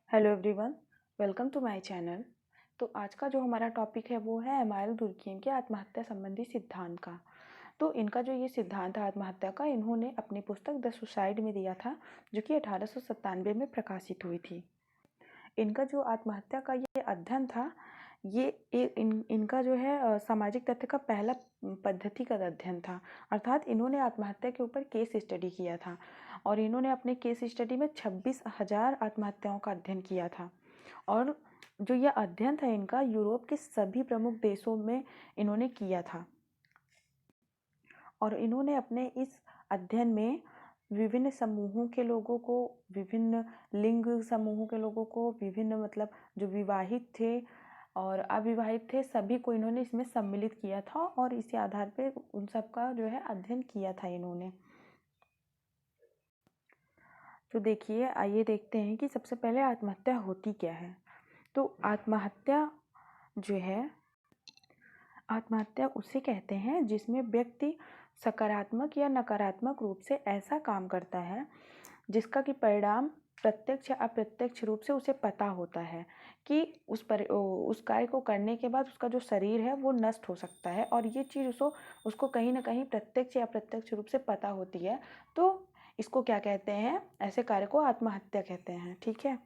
Hello everyone, welcome to my channel. तो आज का जो हमारा टॉपिक है वो है एमाइल दुर्कheim के आत्महत्या संबंधी सिद्धांत का। तो इनका जो ये सिद्धांत है आत्महत्या का, इन्होंने अपनी पुस्तक द सुसाइड में दिया था, जो कि 1897 में प्रकाशित हुई थी। इनका जो आत्महत्या का ये अध्ययन था, इनका जो है सामाजिक तथ्य का पहला पद्धतिगत अध्ययन था। अर्थात इन्होंने आत्महत्या के ऊपर केस स्टडी किया था और इन्होंने अपने केस स्टडी में 26,000 आत्महत्याओं का अध्ययन किया था। और जो यह अध्ययन था इनका, यूरोप के सभी प्रमुख देशों में इन्होंने किया था। और इन्होंने अपने इस अध्ययन में विभिन्न समूहों के लोगों को, विभिन्न लिंग समूहों के लोगों को, विभिन्न मतलब जो विवाहित थे और अविवाहित थे, सभी को इन्होंने इसमें सम्मिलित किया था और इसी आधार पर उन सब का जो है अध्ययन किया था इन्होंने। तो देखिए, आइए देखते हैं कि सबसे पहले आत्महत्या होती क्या है। तो आत्महत्या जो है, आत्महत्या उसे कहते हैं जिसमें व्यक्ति सकारात्मक या नकारात्मक रूप से ऐसा काम करता है जिसका कि परिणाम प्रत्यक्ष या अप्रत्यक्ष रूप से उसे पता होता है कि उस कार्य को करने के बाद उसका जो शरीर है वो नष्ट हो सकता है, और ये चीज़ उसको कहीं ना कहीं प्रत्यक्ष या अप्रत्यक्ष रूप से पता होती है। तो इसको क्या कहते हैं? ऐसे कार्य को आत्महत्या कहते हैं। ठीक है।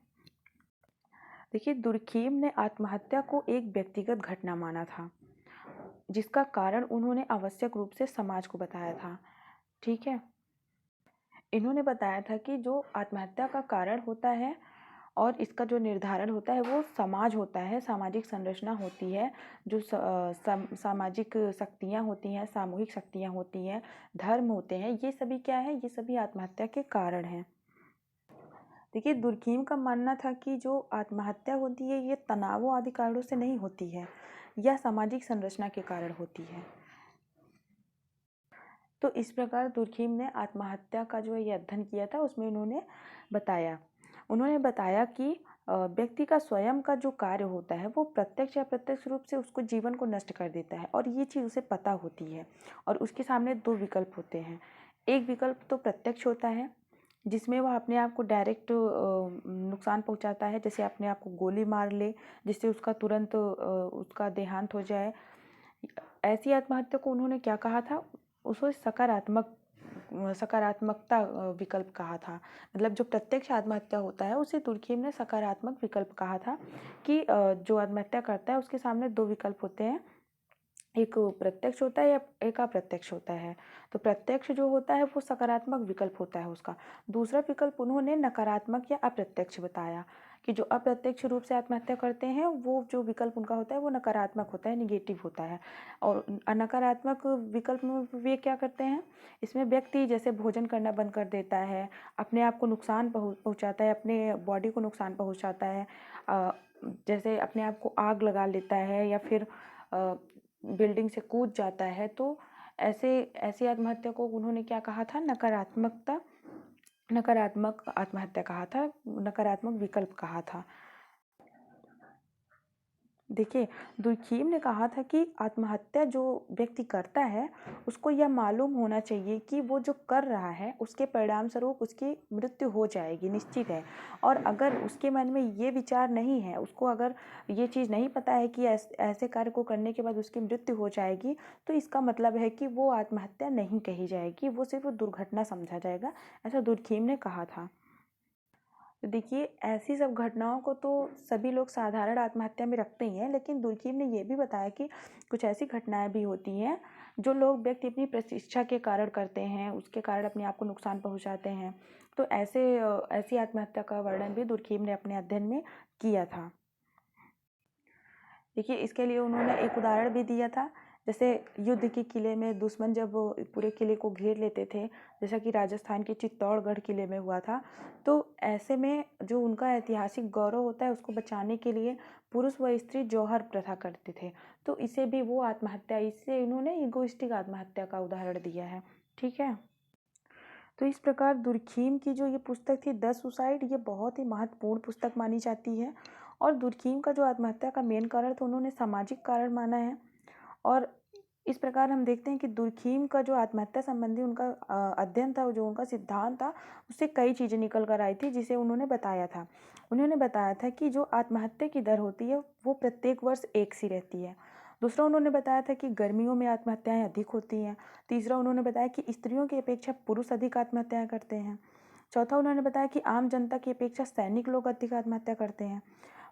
देखिए, दुर्खीम ने आत्महत्या को एक व्यक्तिगत घटना माना था जिसका कारण उन्होंने आवश्यक रूप से समाज को बताया था। ठीक है। इन्होंने बताया था कि जो आत्महत्या का कारण होता है और इसका जो निर्धारण होता है वो समाज होता है, सामाजिक संरचना होती है, जो सामाजिक शक्तियाँ होती हैं, सामूहिक शक्तियाँ होती हैं, धर्म होते हैं, ये सभी क्या है? ये सभी आत्महत्या के कारण हैं। देखिए, दुर्खीम का मानना था कि जो आत्महत्या होती है ये तनाव आदि कारणों से नहीं होती है, यह सामाजिक संरचना के कारण होती है। तो इस प्रकार दुर्खीम ने आत्महत्या का जो ये अध्ययन किया था उसमें उन्होंने बताया कि व्यक्ति का स्वयं का जो कार्य होता है वो प्रत्यक्ष या अप्रत्यक्ष रूप से उसको जीवन को नष्ट कर देता है, और ये चीज़ उसे पता होती है। और उसके सामने दो विकल्प होते हैं। एक विकल्प तो प्रत्यक्ष होता है जिसमें वह अपने आप को डायरेक्ट नुकसान पहुंचाता है, जैसे अपने आप को गोली मार ले जिससे उसका तुरंत उसका देहांत हो जाए। ऐसी आत्महत्या को उन्होंने क्या कहा था? उसको सकारात्मकता विकल्प कहा था। मतलब जो प्रत्यक्ष आत्महत्या होता है उसे तुर्खीम ने सकारात्मक विकल्प कहा था कि जो आत्महत्या करता है उसके सामने दो विकल्प होते हैं, एक प्रत्यक्ष होता है या एक अप्रत्यक्ष होता है। तो प्रत्यक्ष जो होता है वो सकारात्मक विकल्प होता है उसका। दूसरा विकल्प उन्होंने नकारात्मक या अप्रत्यक्ष बताया कि जो अप्रत्यक्ष रूप से आत्महत्या करते हैं वो जो विकल्प उनका होता है वो नकारात्मक होता है, निगेटिव होता है। और नकारात्मक विकल्प में वे क्या करते हैं? इसमें व्यक्ति जैसे भोजन करना बंद कर देता है, अपने आप को नुकसान पहुँचाता है, अपने बॉडी को नुकसान पहुँचाता है, जैसे अपने आप को आग लगा लेता है या फिर बिल्डिंग से कूद जाता है। तो ऐसी आत्महत्या को उन्होंने क्या कहा था? नकारात्मक आत्महत्या कहा था, नकारात्मक विकल्प कहा था। देखिए, दुर्खीम ने कहा था कि आत्महत्या जो व्यक्ति करता है उसको यह मालूम होना चाहिए कि वो जो कर रहा है उसके परिणाम स्वरूप उसकी मृत्यु हो जाएगी, निश्चित है। और अगर उसके मन में ये विचार नहीं है, उसको अगर ये चीज़ नहीं पता है कि ऐसे कार्य को करने के बाद उसकी मृत्यु हो जाएगी, तो इसका मतलब है कि वो आत्महत्या नहीं कही जाएगी, वो सिर्फ दुर्घटना समझा जाएगा। ऐसा दुर्खीम ने कहा था। तो देखिए, ऐसी सब घटनाओं को तो सभी लोग साधारण आत्महत्या में रखते ही हैं, लेकिन दुर्खीम ने ये भी बताया कि कुछ ऐसी घटनाएं भी होती हैं जो लोग व्यक्ति अपनी प्रतीक्षा के कारण करते हैं, उसके कारण अपने आप को नुकसान पहुंचाते हैं। तो ऐसी आत्महत्या का वर्णन भी दुर्खीम ने अपने अध्ययन में किया था। देखिए, इसके लिए उन्होंने एक उदाहरण भी दिया था। जैसे युद्ध के किले में दुश्मन जब पूरे किले को घेर लेते थे, जैसा कि राजस्थान के चित्तौड़गढ़ किले में हुआ था, तो ऐसे में जो उनका ऐतिहासिक गौरव होता है उसको बचाने के लिए पुरुष व स्त्री जौहर प्रथा करते थे। तो इसे भी वो आत्महत्या, इससे इन्होंने ईगोइस्टिक आत्महत्या का उदाहरण दिया है। ठीक है। तो इस प्रकार दुर्खीम की जो ये पुस्तक थी द सुसाइड, ये बहुत ही महत्वपूर्ण पुस्तक मानी जाती है। और दुर्खीम का जो आत्महत्या का मेन कारण था उन्होंने सामाजिक कारण माना है। और इस प्रकार हम देखते हैं कि दुर्खीम का जो आत्महत्या संबंधी उनका अध्ययन था, जो उनका सिद्धांत था, उससे कई चीज़ें निकल कर आई थी जिसे उन्होंने बताया था। उन्होंने बताया था कि जो आत्महत्या की दर होती है वो प्रत्येक वर्ष एक सी रहती है। दूसरा उन्होंने बताया था कि गर्मियों में आत्महत्याएं अधिक होती हैं। तीसरा उन्होंने बताया कि स्त्रियों की अपेक्षा पुरुष अधिक आत्महत्याएं करते हैं। चौथा उन्होंने बताया कि आम जनता की अपेक्षा सैनिक लोग अधिक आत्महत्या करते हैं।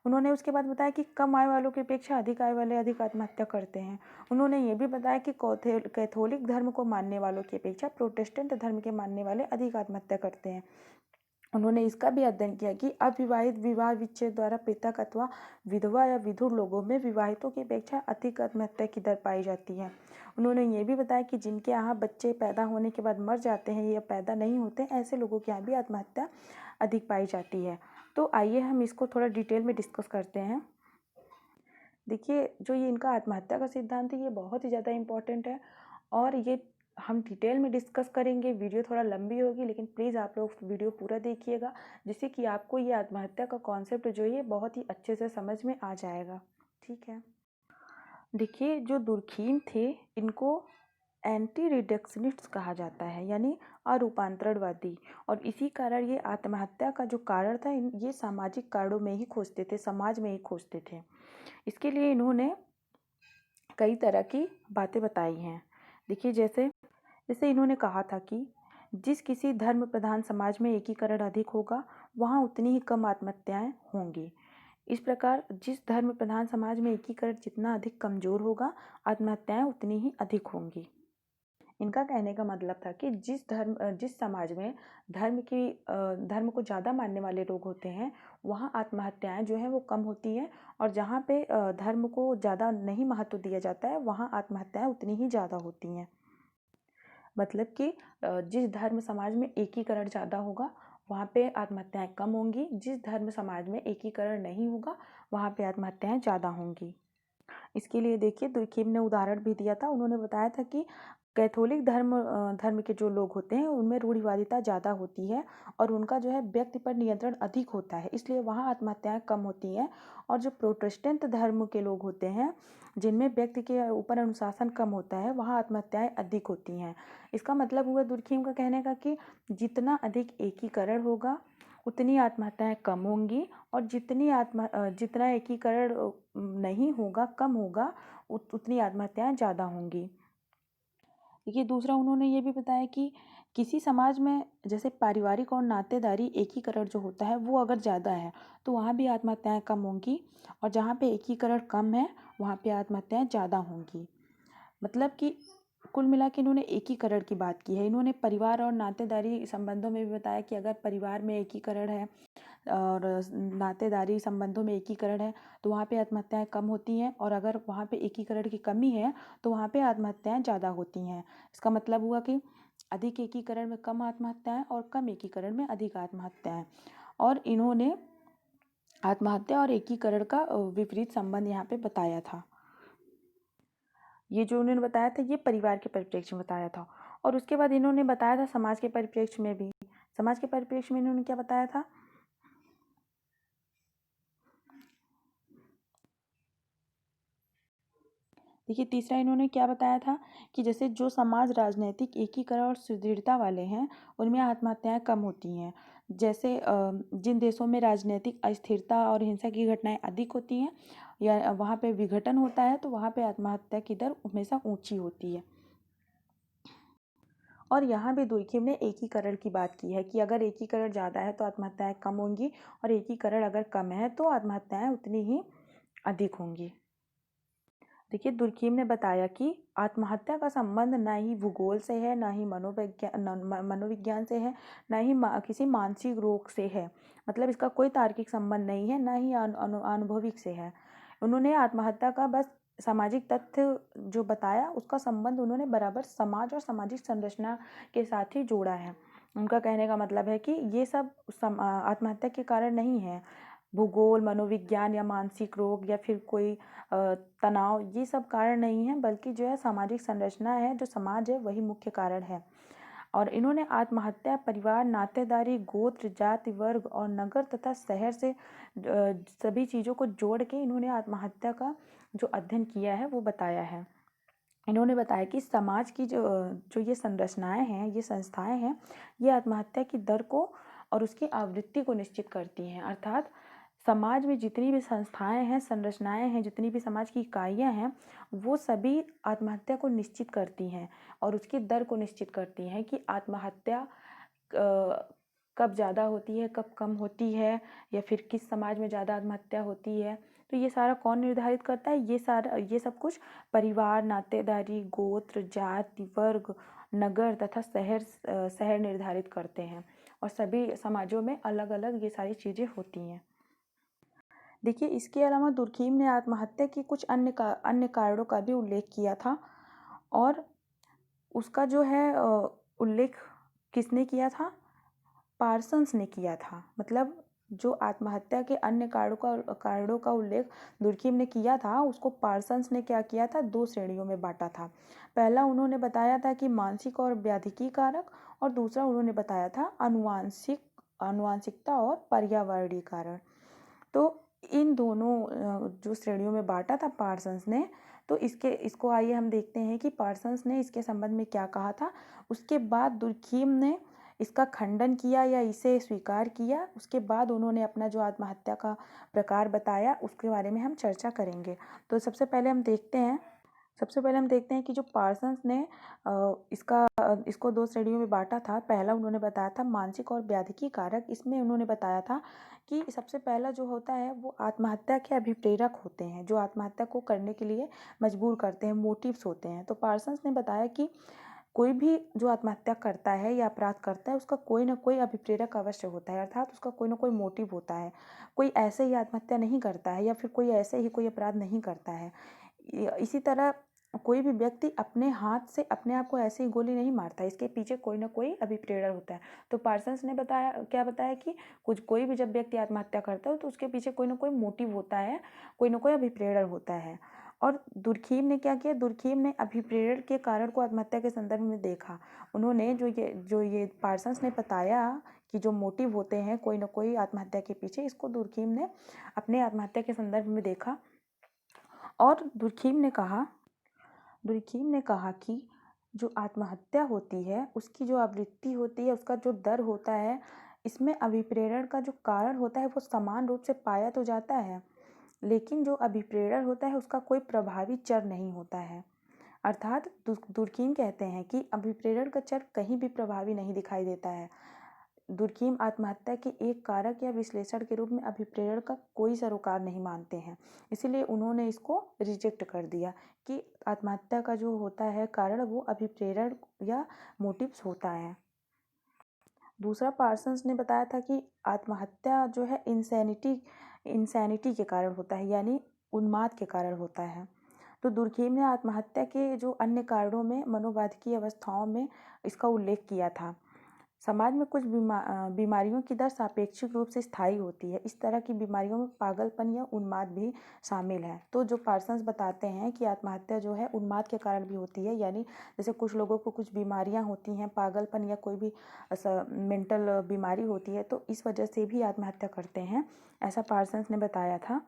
उन्होंने उसके बाद बताया कि कम आय वालों की अपेक्षा अधिक आय वाले अधिक आत्महत्या करते हैं। उन्होंने ये भी बताया कि कैथोलिक धर्म को मानने वालों की अपेक्षा प्रोटेस्टेंट धर्म के मानने वाले अधिक आत्महत्या करते हैं। उन्होंने इसका भी अध्ययन किया कि अविवाहित विवाह विच्छेद द्वारा पृथक अथवा विधवा या विधुर लोगों में विवाहितों की अपेक्षा अधिक आत्महत्या की दर पाई जाती है। उन्होंने ये भी बताया कि जिनके यहाँ बच्चे पैदा होने के बाद मर जाते हैं या पैदा नहीं होते, ऐसे लोगों के यहाँ भी आत्महत्या अधिक पाई जाती है। तो आइए हम इसको थोड़ा डिटेल में डिस्कस करते हैं। देखिए, जो ये इनका आत्महत्या का सिद्धांत है ये बहुत ही ज़्यादा इम्पोर्टेंट है और ये हम डिटेल में डिस्कस करेंगे। वीडियो थोड़ा लंबी होगी, लेकिन प्लीज़ आप लोग वीडियो पूरा देखिएगा, जिससे कि आपको ये आत्महत्या का कॉन्सेप्ट जो है बहुत ही अच्छे से समझ में आ जाएगा। ठीक है। देखिए, जो दुर्खीम थे इनको एंटी रिडक्शनिस्ट कहा जाता है, यानी अरूपांतरणवादी। और इसी कारण ये आत्महत्या का जो कारण था ये सामाजिक कारणों में ही खोजते थे, समाज में ही खोजते थे। इसके लिए इन्होंने कई तरह की बातें बताई हैं। देखिए, जैसे जैसे इन्होंने कहा था कि जिस किसी धर्म प्रधान समाज में एकीकरण अधिक होगा वहाँ उतनी ही कम आत्महत्याएं होंगी। इस प्रकार जिस धर्म प्रधान समाज में एकीकरण जितना अधिक कमजोर होगा, आत्महत्याएं उतनी ही अधिक होंगी। इनका कहने का मतलब था कि जिस समाज में धर्म को ज़्यादा मानने वाले लोग होते हैं वहाँ आत्महत्याएं जो हैं वो कम होती हैं, और जहाँ पे धर्म को ज़्यादा नहीं महत्व दिया जाता है वहाँ आत्महत्याएं उतनी ही ज़्यादा होती हैं। मतलब कि जिस धर्म समाज में एकीकरण ज़्यादा होगा वहाँ पे आत्महत्याएं कम होंगी, जिस धर्म समाज में एकीकरण नहीं होगा वहाँ पे आत्महत्याएं ज़्यादा होंगी। इसके लिए देखिए, दुर्खीम ने उदाहरण भी दिया था। उन्होंने बताया था कि कैथोलिक धर्म के जो लोग होते हैं उनमें रूढ़िवादिता ज़्यादा होती है और उनका जो है व्यक्ति पर नियंत्रण अधिक होता है, इसलिए वहाँ आत्महत्याएं कम होती हैं। और जो प्रोटेस्टेंट धर्म के लोग होते हैं जिनमें व्यक्ति के ऊपर अनुशासन कम होता है वहाँ आत्महत्याएं अधिक होती हैं। इसका मतलब हुआ दुर्खीम का कहने का कि जितना अधिक एकीकरण होगा उतनी आत्महत्याएं कम होंगी, और जितना एकीकरण नहीं होगा, कम होगा, उतनी आत्महत्याएं ज़्यादा होंगी। देखिए, दूसरा उन्होंने ये भी बताया कि किसी समाज में जैसे पारिवारिक और नातेदारी एकीकरण जो होता है वो अगर ज़्यादा है तो वहाँ भी आत्महत्याएं कम होंगी, और जहाँ पे एकीकरण कम है वहाँ पे आत्महत्याएं ज़्यादा होंगी। मतलब कि कुल मिला के इन्होंने एकीकरण की बात की है। इन्होंने परिवार और नातेदारी संबंधों में भी बताया कि अगर परिवार में एकीकरण है और नातेदारी संबंधों में एकीकरण है तो वहाँ पे आत्महत्याएं कम होती हैं, और अगर वहाँ पे एकीकरण की कमी है तो वहाँ पे आत्महत्याएं ज़्यादा होती हैं। इसका मतलब हुआ कि अधिक एकीकरण में कम आत्महत्याएं और कम एकीकरण में अधिक आत्महत्याएं। और इन्होंने आत्महत्या और एकीकरण का विपरीत संबंध यहाँ पे बताया था। ये जो उन्होंने बताया था ये परिवार के परिप्रेक्ष्य में बताया था। और उसके बाद इन्होंने बताया था समाज के परिप्रेक्ष्य में भी। समाज के परिप्रेक्ष्य में इन्होंने क्या बताया था? देखिए, तीसरा इन्होंने क्या बताया था कि जैसे जो समाज राजनैतिक एकीकरण और सुदृढ़ता वाले हैं उनमें आत्महत्याएं कम होती हैं। जैसे जिन देशों में राजनीतिक अस्थिरता और हिंसा की घटनाएं अधिक होती हैं या वहाँ पे विघटन होता है तो वहाँ पे आत्महत्या की दर हमेशा ऊंची होती है। और यहाँ भी दुर्खिम ने एकीकरण की बात की है कि अगर एकीकरण ज़्यादा है तो आत्महत्याएं कम होंगी, और एकीकरण अगर कम है तो आत्महत्याएं उतनी ही अधिक होंगी। देखिए, दुर्खिम ने बताया कि आत्महत्या का संबंध ना ही भूगोल से है, ना ही मनोविज्ञान से है, ना ही किसी मानसिक रोग से है। मतलब इसका कोई तार्किक संबंध नहीं है, ना ही अनुभविक से है। उन्होंने आत्महत्या का बस सामाजिक तथ्य जो बताया उसका संबंध उन्होंने बराबर समाज और सामाजिक संरचना के साथ ही जोड़ा है। उनका कहने का मतलब है कि ये सब आत्महत्या के कारण नहीं है। भूगोल, मनोविज्ञान या मानसिक रोग या फिर कोई तनाव, ये सब कारण नहीं है, बल्कि जो है सामाजिक संरचना है, जो समाज है वही मुख्य कारण है। और इन्होंने आत्महत्या परिवार, नातेदारी, गोत्र, जाति, वर्ग और नगर तथा शहर से सभी चीज़ों को जोड़ के इन्होंने आत्महत्या का जो अध्ययन किया है वो बताया है। इन्होंने बताया कि समाज की जो जो ये संरचनाएं हैं, ये संस्थाएं हैं, ये आत्महत्या की दर को और उसकी आवृत्ति को निश्चित करती हैं। अर्थात समाज में जितनी भी संस्थाएं हैं, संरचनाएं हैं, जितनी भी समाज की इकाइयां हैं, वो सभी आत्महत्या को निश्चित करती हैं और उसकी दर को निश्चित करती हैं कि आत्महत्या कब ज़्यादा होती है, कब कम होती है, या फिर किस समाज में ज़्यादा आत्महत्या होती है। तो ये सारा कौन निर्धारित करता है? ये सब कुछ परिवार, नातेदारी, गोत्र, जाति, वर्ग, नगर तथा शहर निर्धारित करते हैं और सभी समाजों में अलग अलग ये सारी चीज़ें होती हैं। देखिए, इसके अलावा दुर्खीम ने आत्महत्या की कुछ अन्य कारणों का भी उल्लेख किया था और उसका जो है उल्लेख किसने किया था? पार्सन्स ने किया था। मतलब जो आत्महत्या के अन्य कारणों का उल्लेख दुर्खीम ने किया था, उसको पार्सन्स ने क्या किया था? 2 श्रेणियों में बांटा था। पहला उन्होंने बताया था कि मानसिक और व्याधिकी कारक, और दूसरा उन्होंने बताया था आनुवांशिकता और पर्यावरणीय कारण। तो इन दोनों जो श्रेणियों में बांटा था पार्सन्स ने, तो इसको आइए हम देखते हैं कि पार्सन्स ने इसके संबंध में क्या कहा था। उसके बाद दुर्खीम ने इसका खंडन किया या इसे स्वीकार किया। उसके बाद उन्होंने अपना जो आत्महत्या का प्रकार बताया, उसके बारे में हम चर्चा करेंगे। तो सबसे पहले हम देखते हैं कि जो पार्सन्स ने इसको 2 श्रेणियों में बांटा था। पहला उन्होंने बताया था मानसिक और व्याधिकी कारक। इसमें उन्होंने बताया था कि सबसे पहला जो होता है वो आत्महत्या के अभिप्रेरक होते हैं, जो आत्महत्या को करने के लिए मजबूर करते हैं, मोटिव्स होते हैं। तो पार्सन्स ने बताया कि कोई भी जो आत्महत्या करता है या अपराध करता है, उसका कोई ना कोई अभिप्रेरक अवश्य होता है, अर्थात उसका कोई ना कोई मोटिव होता है। कोई ऐसे ही आत्महत्या नहीं करता है या फिर कोई ऐसे ही कोई अपराध नहीं करता है। इसी तरह कोई भी व्यक्ति अपने हाथ से अपने आप को ऐसे ही गोली नहीं मारता है, इसके पीछे कोई ना कोई अभिप्रेरण होता है। तो पार्सन्स ने बताया कि कोई भी जब व्यक्ति आत्महत्या करता है तो उसके पीछे कोई ना कोई मोटिव होता है, कोई ना कोई अभिप्रेरण होता है। और दुर्खीम ने क्या किया? दुर्खीम ने अभिप्रेरण के कारण को आत्महत्या के संदर्भ में देखा। उन्होंने जो ये पार्सन्स ने बताया कि जो मोटिव होते हैं कोई ना कोई आत्महत्या के पीछे, इसको दुर्खीम ने अपने आत्महत्या के संदर्भ में देखा और दुर्खीम ने कहा कि जो आत्महत्या होती है, उसकी जो आवृत्ति होती है, उसका जो दर होता है, इसमें अभिप्रेरण का जो कारण होता है वो समान रूप से पाया तो जाता है, लेकिन जो अभिप्रेरण होता है उसका कोई प्रभावी चर नहीं होता है। अर्थात दुर्खीम कहते हैं कि अभिप्रेरण का चर कहीं भी प्रभावी नहीं दिखाई देता है। दुर्खीम आत्महत्या के एक कारक या विश्लेषण के रूप में अभिप्रेरण का कोई सरोकार नहीं मानते हैं। इसीलिए उन्होंने इसको रिजेक्ट कर दिया कि आत्महत्या का जो होता है कारण, वो अभिप्रेरण या मोटिव्स होता है। दूसरा, पार्सन्स ने बताया था कि आत्महत्या जो है इंसैनिटी के कारण होता है, यानी उन्माद के कारण होता है। तो दुर्खीम ने आत्महत्या के जो अन्य कारणों में मनोवाधिकी अवस्थाओं में इसका उल्लेख किया था। समाज में कुछ बीमारियों की दर सापेक्षिक रूप से स्थायी होती है। इस तरह की बीमारियों में पागलपन या उन्माद भी शामिल है। तो जो पार्सन्स बताते हैं कि आत्महत्या जो है उन्माद के कारण भी होती है, यानी जैसे कुछ लोगों को कुछ बीमारियां होती हैं, पागलपन या कोई भी मेंटल बीमारी होती है, तो इस वजह से भी आत्महत्या करते हैं, ऐसा पार्सन्स ने बताया था।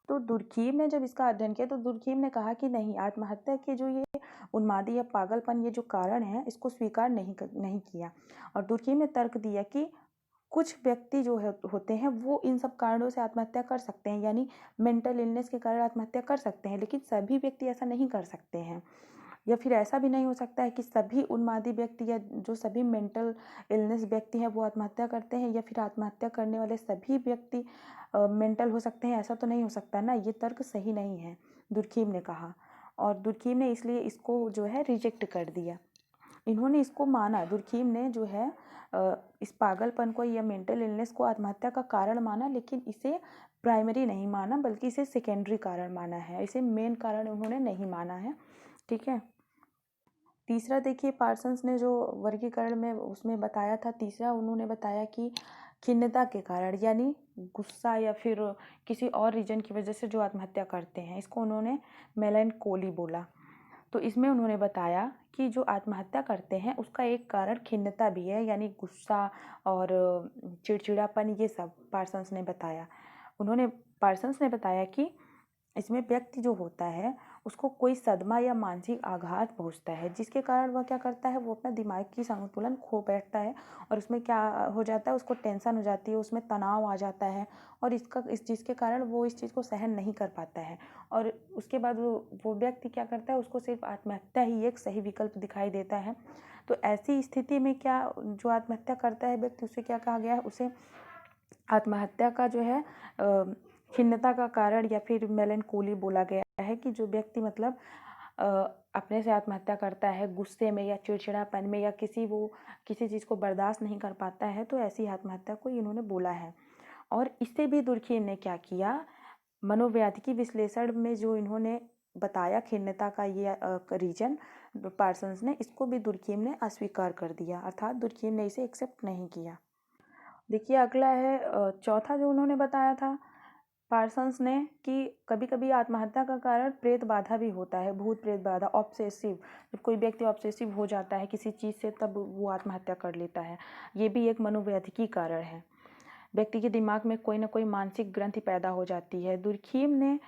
तो दुर्खीम ने जब इसका अध्ययन किया तो दुर्खीम ने कहा कि नहीं, आत्महत्या के जो ये उन्मादी या पागलपन, ये जो कारण है, इसको स्वीकार नहीं किया। और दुर्खीम ने तर्क दिया कि कुछ व्यक्ति जो होते हैं वो इन सब कारणों से आत्महत्या कर सकते हैं, यानी मेंटल इलनेस के कारण आत्महत्या कर सकते हैं, लेकिन सभी व्यक्ति ऐसा नहीं कर सकते हैं। या फिर ऐसा भी नहीं हो सकता है कि सभी उन्मादी व्यक्ति या जो सभी मेंटल इलनेस व्यक्ति हैं वो आत्महत्या करते हैं, या फिर आत्महत्या करने वाले सभी व्यक्ति मेंटल हो सकते हैं, ऐसा तो नहीं हो सकता ना, ये तर्क सही नहीं है, दुर्खीम ने कहा। और दुर्खीम ने इसलिए इसको जो है रिजेक्ट कर दिया। इन्होंने इसको माना, दुर्खीम ने जो है इस पागलपन को या मेंटल इलनेस को आत्महत्या का कारण माना, लेकिन इसे प्राइमरी नहीं माना, बल्कि इसे सेकेंडरी कारण माना है, इसे मेन कारण उन्होंने नहीं माना है। ठीक है। तीसरा देखिए, पार्सन्स ने जो वर्गीकरण में उसमें बताया था, तीसरा उन्होंने बताया कि खिन्नता के कारण, यानी गुस्सा या फिर किसी और रीजन की वजह से जो आत्महत्या करते हैं, इसको उन्होंने मेलानकोली बोला। तो इसमें उन्होंने बताया कि जो आत्महत्या करते हैं उसका एक कारण खिन्नता भी है, यानी गुस्सा और चिड़चिड़ापन, ये सब पार्सन्स ने बताया। पार्सन्स ने बताया कि इसमें व्यक्ति जो होता है उसको कोई सदमा या मानसिक आघात पहुंचता है, जिसके कारण वह क्या करता है, वो अपना दिमाग की संतुलन खो बैठता है और उसमें क्या हो जाता है, उसको टेंशन हो जाती है, उसमें तनाव आ जाता है और इस चीज़ के कारण वो इस चीज़ को सहन नहीं कर पाता है और उसके बाद वो व्यक्ति क्या करता है, उसको सिर्फ आत्महत्या ही एक सही विकल्प दिखाई देता है। तो ऐसी स्थिति में क्या जो आत्महत्या करता है व्यक्ति, उसे क्या कहा गया है, उसे आत्महत्या का जो है खिन्नता का कारण या फिर मेलनकोली बोला गया है कि जो व्यक्ति मतलब अ, अपने से आत्महत्या करता है गुस्से में या चिड़चिड़ापन में या किसी चीज़ को बर्दाश्त नहीं कर पाता है, तो ऐसी आत्महत्या को इन्होंने बोला है। और इससे भी दुर्खिम ने क्या किया, मनोवैज्ञिक विश्लेषण में जो इन्होंने बताया खिन्नता का ये रीजन पार्सन्स ने, इसको भी दुर्खिम ने अस्वीकार कर दिया, अर्थात दुर्खिम ने इसे एक्सेप्ट नहीं किया। देखिए अगला है चौथा जो उन्होंने बताया था पार्सन्स ने कि कभी कभी आत्महत्या का कारण प्रेत बाधा भी होता है, भूत प्रेत बाधा, ऑब्सेसिव। जब कोई व्यक्ति ऑब्सेसिव हो जाता है किसी चीज़ से तब वो आत्महत्या कर लेता है, ये भी एक मनोवैज्ञिक कारण है। व्यक्ति के दिमाग में कोई ना कोई मानसिक ग्रंथि पैदा हो जाती है। दुर्खिम ने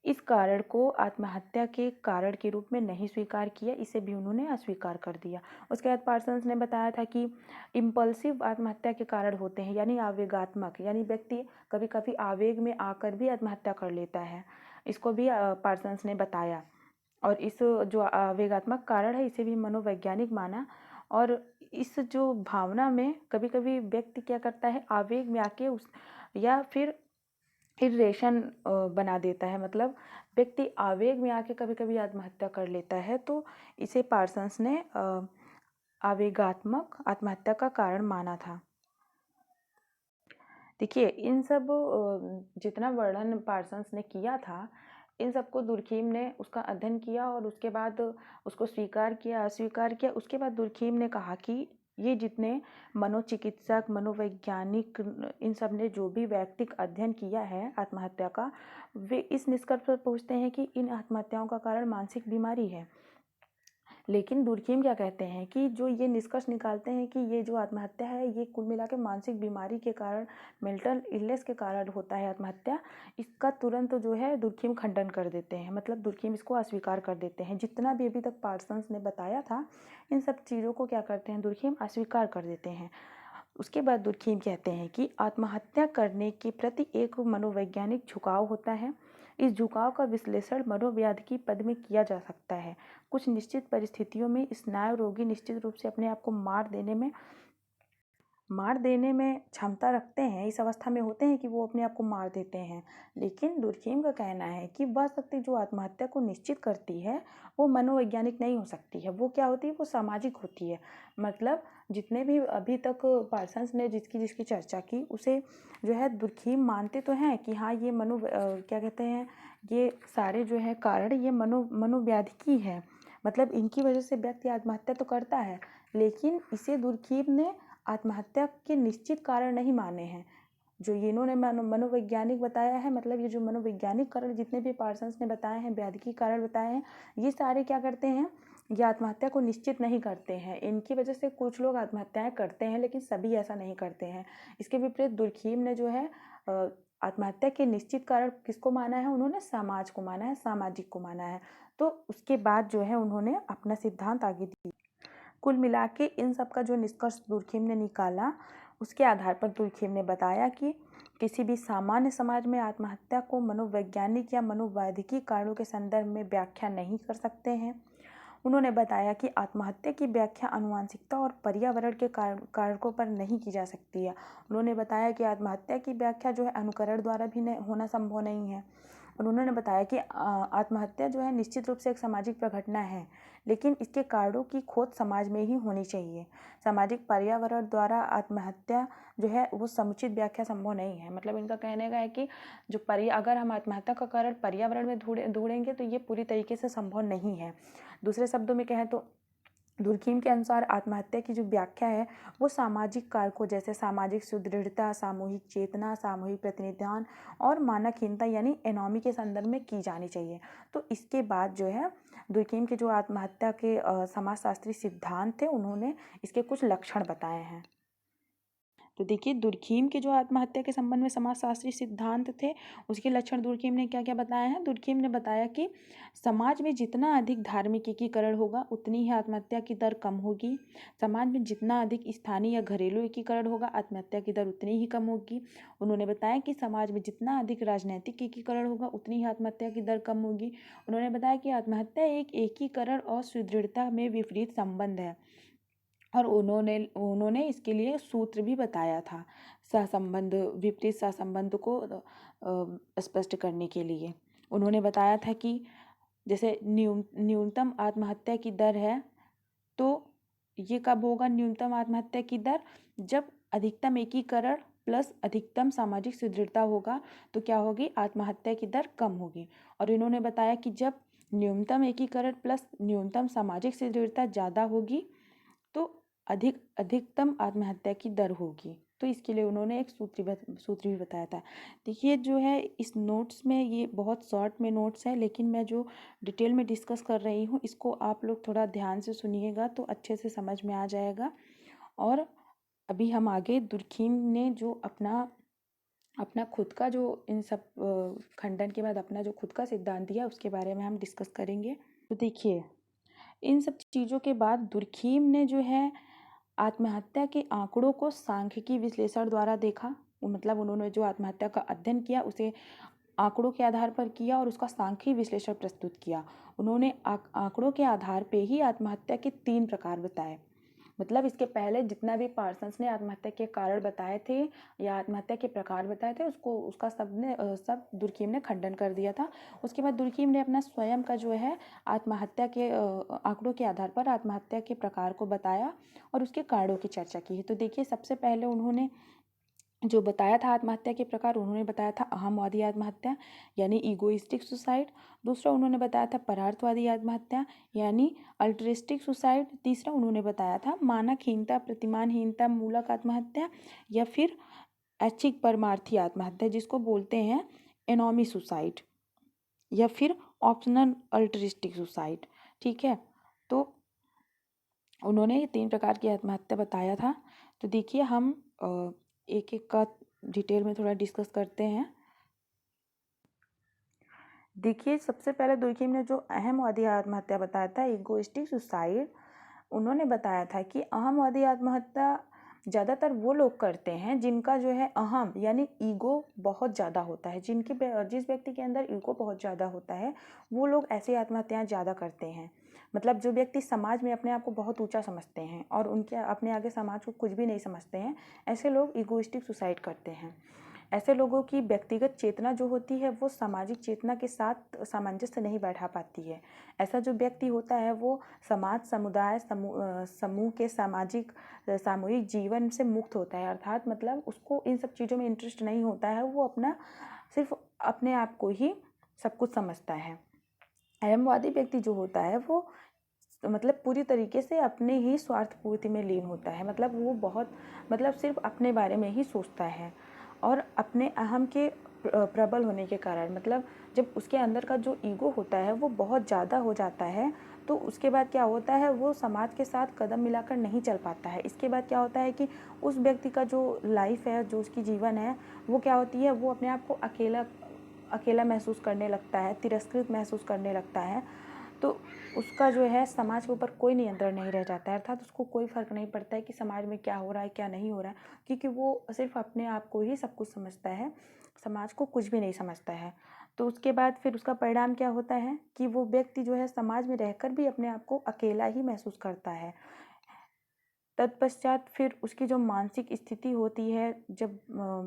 इस कारण को आत्महत्या के कारण के रूप में नहीं स्वीकार किया, इसे भी उन्होंने अस्वीकार कर दिया। उसके बाद पार्सन्स ने बताया था कि इम्पल्सिव आत्महत्या के कारण होते हैं, यानी आवेगात्मक, यानी व्यक्ति कभी कभी आवेग में आकर भी आत्महत्या कर लेता है, इसको भी पार्सन्स ने बताया। और इस जो आवेगात्मक कारण है इसे भी मनोवैज्ञानिक माना। और इस जो भावना में कभी कभी व्यक्ति क्या करता है, आवेग में आके उस या फिर इरिटेशन बना देता है, मतलब व्यक्ति आवेग में आके कभी कभी आत्महत्या कर लेता है, तो इसे पार्सन्स ने आवेगात्मक आत्महत्या का कारण माना था। देखिए इन सब जितना वर्णन पार्सन्स ने किया था, इन सबको दुर्खिम ने उसका अध्ययन किया और उसके बाद उसको स्वीकार किया, अस्वीकार किया। उसके बाद दुर्खिम ने कहा कि ये जितने मनोचिकित्सक, मनोवैज्ञानिक, इन सब ने जो भी वैयक्तिक अध्ययन किया है आत्महत्या का, वे इस निष्कर्ष पर पहुंचते हैं कि इन आत्महत्याओं का कारण मानसिक बीमारी है। लेकिन दुर्खिम क्या कहते हैं कि जो ये निष्कर्ष निकालते हैं कि ये जो आत्महत्या है ये कुल मिला के मानसिक बीमारी के कारण, मेंटल इलनेस के कारण होता है आत्महत्या, इसका तुरंत जो है दुर्खिम खंडन कर देते हैं, मतलब दुर्खिम इसको अस्वीकार कर देते हैं। जितना भी अभी तक पार्सन्स ने बताया था इन सब चीज़ों को क्या करते हैं, दुर्खिम अस्वीकार कर देते हैं। उसके बाद दुर्खिम कहते हैं कि आत्महत्या करने के प्रति एक मनोवैज्ञानिक झुकाव होता है। इस झुकाव का विश्लेषण मनोवैज्ञिक पद में किया जा सकता है। कुछ निश्चित परिस्थितियों में स्नायु रोगी निश्चित रूप से अपने आप को मार देने में क्षमता रखते हैं, इस अवस्था में होते हैं कि वो अपने आप को मार देते हैं। लेकिन दुर्खिम का कहना है कि वह शक्ति जो आत्महत्या को निश्चित करती है वो मनोवैज्ञानिक नहीं हो सकती है, वो क्या होती है, वो सामाजिक होती है। मतलब जितने भी अभी तक पार्सन्स ने जिसकी जिसकी चर्चा की उसे जो है दुर्खिम मानते तो हैं कि हाँ ये क्या कहते हैं, ये सारे जो है कारण ये मनोव्याधि है, मतलब इनकी वजह से व्यक्ति आत्महत्या तो करता है। लेकिन इसे दुर्खिम ने आत्महत्या के निश्चित कारण नहीं माने हैं। जो ये इन्होंने मनोवैज्ञानिक बताया है, मतलब ये जो मनोवैज्ञानिक कारण जितने भी पार्सन्स ने बताए हैं, व्याधिकी कारण बताए हैं, ये सारे क्या करते हैं, ये आत्महत्या को निश्चित नहीं करते हैं। इनकी वजह से कुछ लोग आत्महत्याएं करते हैं लेकिन सभी ऐसा नहीं करते हैं। इसके विपरीत दुर्खिम ने जो है आत्महत्या के निश्चित कारण किसको माना है, उन्होंने समाज को माना है, सामाजिक को माना है। तो उसके बाद जो है उन्होंने अपना सिद्धांत आगे दिया। कुल मिला के इन सब का जो निष्कर्ष दुर्खिम ने निकाला उसके आधार पर दुर्खिम ने बताया कि किसी भी सामान्य समाज में आत्महत्या को मनोवैज्ञानिक या मनोवैज्ञिक कारणों के संदर्भ में व्याख्या नहीं कर सकते हैं। उन्होंने बताया कि आत्महत्या की व्याख्या आनुवंशिकता और पर्यावरण के कारकों पर नहीं की जा सकती है। उन्होंने बताया कि आत्महत्या की व्याख्या जो है अनुकरण द्वारा भी होना संभव नहीं है। और उन्होंने बताया कि आत्महत्या जो है निश्चित रूप से एक सामाजिक प्रघटना है, लेकिन इसके कारणों की खोज समाज में ही होनी चाहिए। सामाजिक पर्यावरण द्वारा आत्महत्या जो है वो समुचित व्याख्या संभव नहीं है। मतलब इनका कहने का है कि अगर हम आत्महत्या का कारण पर्यावरण में ढूंढेंगे तो ये पूरी तरीके से संभव नहीं है। दूसरे शब्दों में कहें तो दुर्खिम के अनुसार आत्महत्या की जो व्याख्या है वो सामाजिक कारकों जैसे सामाजिक सुदृढ़ता, सामूहिक चेतना, सामूहिक प्रतिनिधान और मानकहीनता यानी एनोमी के संदर्भ में की जानी चाहिए। तो इसके बाद जो है दुर्खिम के जो आत्महत्या के समाजशास्त्री सिद्धांत थे उन्होंने इसके कुछ लक्षण बताए हैं। तो देखिए दुर्खीम के जो आत्महत्या के संबंध में समाजशास्त्री सिद्धांत थे उसके लक्षण दुर्खीम ने क्या क्या बताया है। दुर्खीम ने बताया कि समाज में जितना अधिक धार्मिक एकीकरण होगा उतनी ही आत्महत्या की दर कम होगी। समाज में जितना अधिक स्थानीय या घरेलू एकीकरण होगा आत्महत्या की दर उतनी ही कम होगी। उन्होंने बताया कि समाज में जितना अधिक राजनीतिक एकीकरण होगा उतनी ही आत्महत्या की दर कम होगी। उन्होंने बताया कि आत्महत्या एक एकीकरण और सुदृढ़ता में विपरीत संबंध है और उन्होंने इसके लिए सूत्र भी बताया था सहसंबंध विपरीत सहसंबंध को स्पष्ट करने के लिए। उन्होंने बताया था कि जैसे न्यूनतम आत्महत्या की दर है तो ये कब होगा न्यूनतम आत्महत्या की दर, जब अधिकतम एकीकरण प्लस अधिकतम सामाजिक सुदृढ़ता होगा तो क्या होगी आत्महत्या की दर कम होगी। और इन्होंने बताया कि जब न्यूनतम एकीकरण प्लस न्यूनतम सामाजिक सुदृढ़ता ज़्यादा होगी तो अधिकतम आत्महत्या की दर होगी। तो इसके लिए उन्होंने एक सूत्र भी बताया था। देखिए जो है इस नोट्स में ये बहुत शॉर्ट में नोट्स है लेकिन मैं जो डिटेल में डिस्कस कर रही हूँ इसको आप लोग थोड़ा ध्यान से सुनिएगा तो अच्छे से समझ में आ जाएगा। और अभी हम आगे दुर्खीम ने जो अपना खुद का जो इन सब खंडन के बाद अपना जो खुद का सिद्धांत दिया उसके बारे में हम डिस्कस करेंगे। तो देखिए इन सब चीज़ों के बाद दुर्खीम ने जो है आत्महत्या के आंकड़ों को सांख्यिकी विश्लेषण द्वारा देखा। मतलब उन्होंने जो आत्महत्या का अध्ययन किया उसे आंकड़ों के आधार पर किया और उसका सांख्यिकी विश्लेषण प्रस्तुत किया। उन्होंने आंकड़ों के आधार पे ही आत्महत्या के 3 प्रकार बताए। मतलब इसके पहले जितना भी पार्सन्स ने आत्महत्या के कारण बताए थे या आत्महत्या के प्रकार बताए थे उसका सब दुर्खीम ने खंडन कर दिया था। उसके बाद दुर्खीम ने अपना स्वयं का जो है आत्महत्या के आंकड़ों के आधार पर आत्महत्या के प्रकार को बताया और उसके कारणों की चर्चा की है। तो देखिए सबसे पहले उन्होंने जो बताया था आत्महत्या के प्रकार, उन्होंने बताया था अहमवादी आत्महत्या यानी ईगोइस्टिक सुसाइड। दूसरा उन्होंने बताया था परार्थवादी आत्महत्या यानी अल्ट्रिस्टिक सुसाइड। तीसरा उन्होंने बताया था मानकहीनता प्रतिमानहीनता मूलक आत्महत्या या फिर ऐच्छिक परमार्थी आत्महत्या जिसको बोलते हैं एनॉमी सुसाइड या फिर ऑप्शनल अल्ट्रिस्टिक सुसाइड। ठीक है, तो उन्होंने ये 3 प्रकार की आत्महत्या बताया था। तो देखिए हम एक एक का डिटेल में थोड़ा डिस्कस करते हैं। देखिए सबसे पहले दुर्खीम ने जो अहमवादी आत्महत्या बताया था ईगोइस्टिक सुसाइड, उन्होंने बताया था कि अहमवादी आत्महत्या ज़्यादातर वो लोग करते हैं जिनका जो है अहम यानी ईगो बहुत ज़्यादा होता है। जिस व्यक्ति के अंदर ईगो बहुत ज़्यादा होता है वो लोग ऐसी आत्महत्याएं ज़्यादा करते हैं। मतलब जो व्यक्ति समाज में अपने आप को बहुत ऊंचा समझते हैं और उनके अपने आगे समाज को कुछ भी नहीं समझते हैं, ऐसे लोग ईगोइस्टिक सुसाइड करते हैं। ऐसे लोगों की व्यक्तिगत चेतना जो होती है वो सामाजिक चेतना के साथ सामंजस्य नहीं बैठा पाती है। ऐसा जो व्यक्ति होता है वो समाज समुदाय समूह के सामूहिक जीवन से मुक्त होता है। अर्थात मतलब उसको इन सब चीज़ों में इंटरेस्ट नहीं होता है, वो सिर्फ अपने आप को ही सब कुछ समझता है। अहमवादी व्यक्ति जो होता है वो मतलब पूरी तरीके से अपने ही स्वार्थ पूर्ति में लीन होता है। मतलब वो बहुत सिर्फ अपने बारे में ही सोचता है और अपने अहम के प्रबल होने के कारण मतलब जब उसके अंदर का जो ईगो होता है वो बहुत ज़्यादा हो जाता है तो उसके बाद क्या होता है वो समाज के साथ कदम मिलाकर नहीं चल पाता है। इसके बाद क्या होता है कि उस व्यक्ति का जो लाइफ है, जो उसकी जीवन है, वो क्या होती है, वो अपने आप को अकेला महसूस करने लगता है, तिरस्कृत महसूस करने लगता है। तो उसका जो है समाज के ऊपर कोई नियंत्रण नहीं रह जाता है। अर्थात उसको कोई फ़र्क नहीं पड़ता है कि समाज में क्या हो रहा है क्या नहीं हो रहा है, क्योंकि वो सिर्फ अपने आप को ही सब कुछ समझता है, समाज को कुछ भी नहीं समझता है। तो उसके बाद फिर उसका परिणाम क्या होता है कि वो व्यक्ति जो है समाज में रहकर भी अपने आप को अकेला ही महसूस करता है। तत्पश्चात फिर उसकी जो मानसिक स्थिति होती है, जब